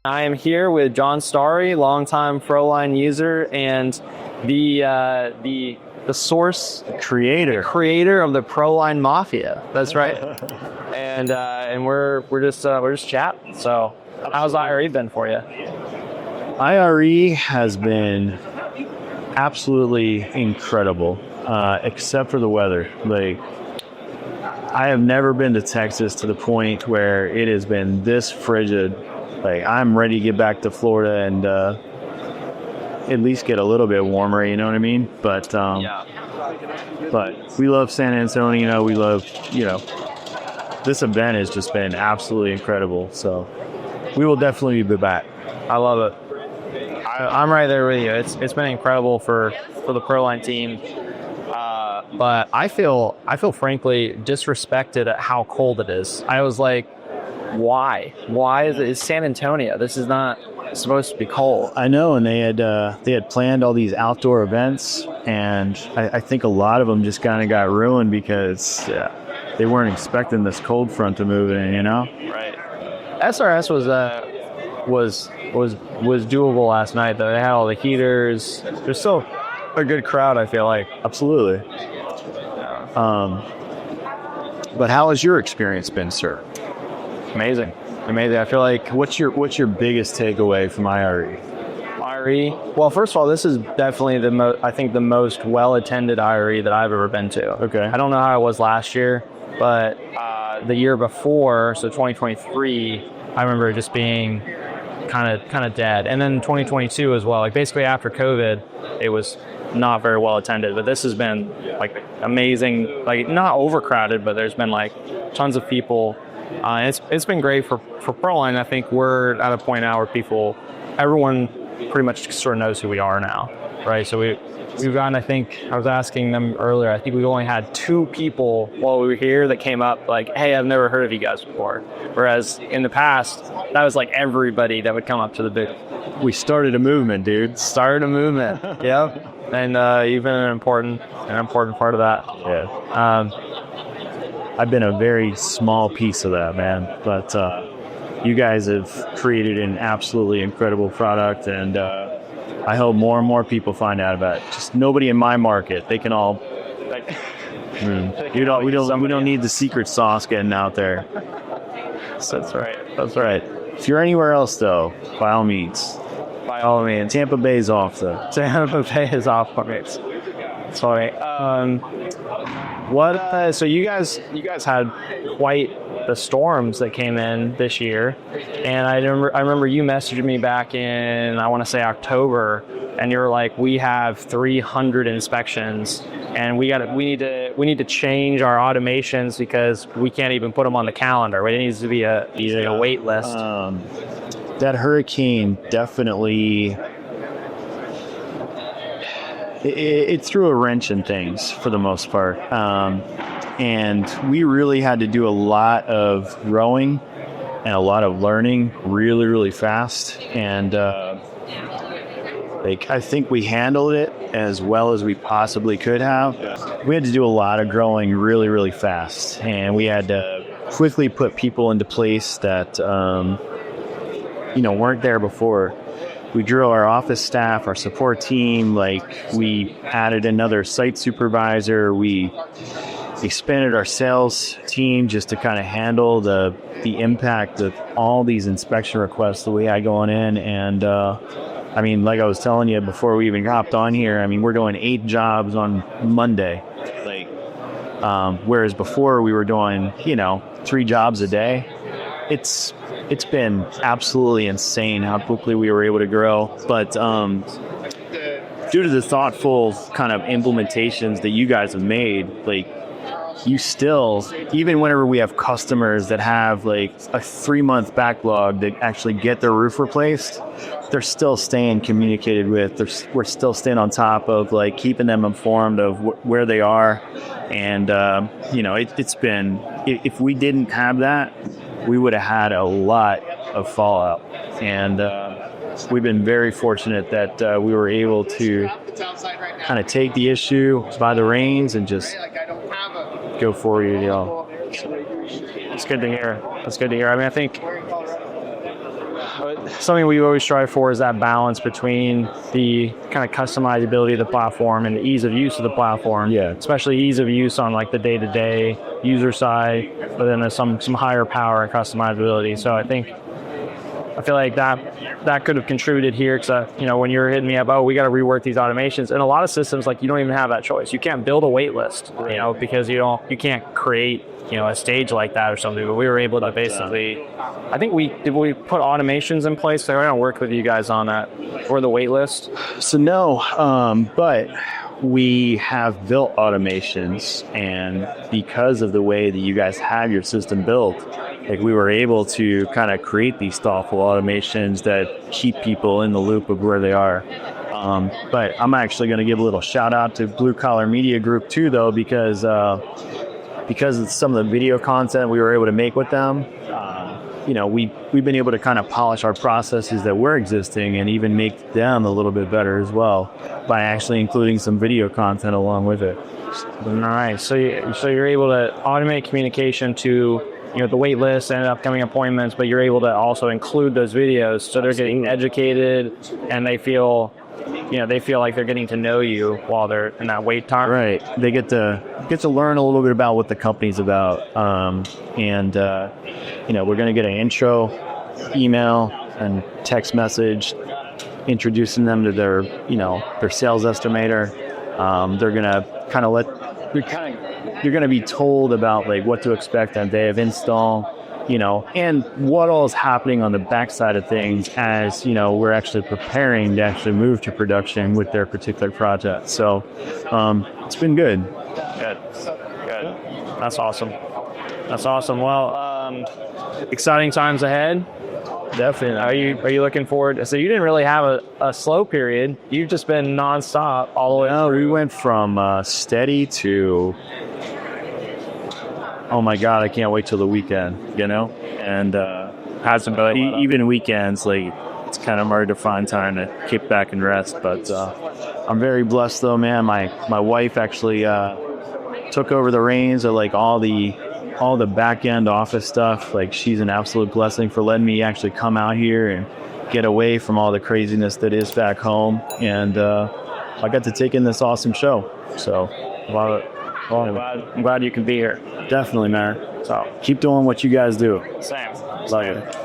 I am here with Jon Starry, longtime ProLine user and the source creator of the ProLine Mafia. That's right. And we're just chatting. So how's IRE been for you? IRE has been absolutely incredible, except for the weather. Like, I have never been to Texas to the point where it has been this frigid. Like, I'm ready to get back to Florida and at least get a little bit warmer, you know what I mean? But we love San Antonio. We love, this event has just been absolutely incredible. So we will definitely be back. I love it. I'm right there with you. It's been incredible for the ProLine team. But I feel frankly disrespected at how cold it is. I was like, why? Why is it? It's San Antonio. This is not supposed to be cold. I know, and they had planned all these outdoor events, and I think a lot of them just kind of got ruined because they weren't expecting this cold front to move in. Right. SRS was doable last night though. They had all the heaters. There's still a good crowd, I feel like. Absolutely. But how has your experience been, sir? Amazing. I feel like what's your biggest takeaway from IRE? IRE. Well, first of all, this is definitely the most well-attended IRE that I've ever been to. Okay. I don't know how it was last year, but the year before, so 2023, I remember it just being kind of dead. And then 2022 as well. Like basically after COVID, it was not very well attended. But this has been like amazing. Like not overcrowded, but there's been like tons of people. It's been great for ProLine. I think we're at a point now where everyone pretty much sort of knows who we are now, right? So we've gotten, I think, I was asking them earlier, I think we've only had 2 people while we were here that came up like, hey, I've never heard of you guys before. Whereas in the past, that was like everybody that would come up to the booth. We started a movement, dude. Started a movement, yep. And you've been an important part of that. Yeah. I've been a very small piece of that, man. But you guys have created an absolutely incredible product, and I hope more and more people find out about it. Just nobody in my market. They can all. We don't need the secret sauce getting out there. That's right. If you're anywhere else, though, by all means. Tampa Bay's off, though. Tampa Bay is off. Sorry. So you guys had quite the storms that came in this year, and I remember you messaged me back in, I want to say October, and you were like, we have 300 inspections, and we need to change our automations because we can't even put them on the calendar. It needs to be a wait list. That hurricane definitely. It threw a wrench in things for the most part. And we really had to do a lot of growing and a lot of learning really, really fast. And I think we handled it as well as we possibly could have. We had to do a lot of growing really, really fast. And we had to quickly put people into place that, weren't there before. We grew our office staff, our support team, we added another site supervisor. We expanded our sales team just to kind of handle the impact of all these inspection requests that we had going in. And, like I was telling you before we even hopped on here, we're doing 8 jobs on Monday. Whereas before we were doing, 3 jobs a day. It's been absolutely insane how quickly we were able to grow. But due to the thoughtful kind of implementations that you guys have made, you still, even whenever we have customers that have a 3-month backlog that actually get their roof replaced, they're still staying communicated with. We're still staying on top of keeping them informed of where they are. And, it's been, if we didn't have that, we would have had a lot of fallout. And we've been very fortunate that we were able to kind of take the issue by the reins and just go for you, y'all. It's good to hear. I think something we always strive for is that balance between the kind of customizability of the platform and the ease of use of the platform. Yeah. Especially ease of use on like the day-to-day user side, but then there's some higher power and customizability. So I feel like that could have contributed here because, when you're hitting me up, we got to rework these automations. And a lot of systems, like, you don't even have that choice. You can't build a wait list, because you can't create, a stage like that or something. But we were able to basically, I think we put automations in place. So I don't work with you guys on that for the wait list. So no, but we have built automations, and because of the way that you guys have your system built, like, we were able to kind of create these thoughtful automations that keep people in the loop of where they are. But I'm actually going to give a little shout out to Blue Collar Media Group too, though, because of some of the video content we were able to make with them. We've been able to kind of polish our processes that were existing and even make them a little bit better as well by actually including some video content along with it. All right. So you're able to automate communication to the wait list and upcoming appointments, but you're able to also include those videos so they're getting educated and they feel like they're getting to know you while they're in that wait time. Right. They get to learn a little bit about what the company's about. And we're going to get an intro, email, and text message introducing them to their sales estimator. They're going to kind of you're going to be told about like what to expect on day of install, and what all is happening on the backside of things as, we're actually preparing to actually move to production with their particular project. So it's been good. Good. That's awesome. Well, exciting times ahead. Definitely. Are you looking forward? So you didn't really have a slow period. You've just been nonstop all the way. No, we went from steady to, oh my God, I can't wait till the weekend, and hasn't been even weekends, like, it's kind of hard to find time to kick back and rest. But I'm very blessed though, man. My wife actually took over the reins of like all the back end office stuff. Like, she's an absolute blessing for letting me actually come out here and get away from all the craziness that is back home. And I got to take in this awesome show. So love it. Well, I'm glad you can be here. Definitely, man. So keep doing what you guys do. Same. Love it.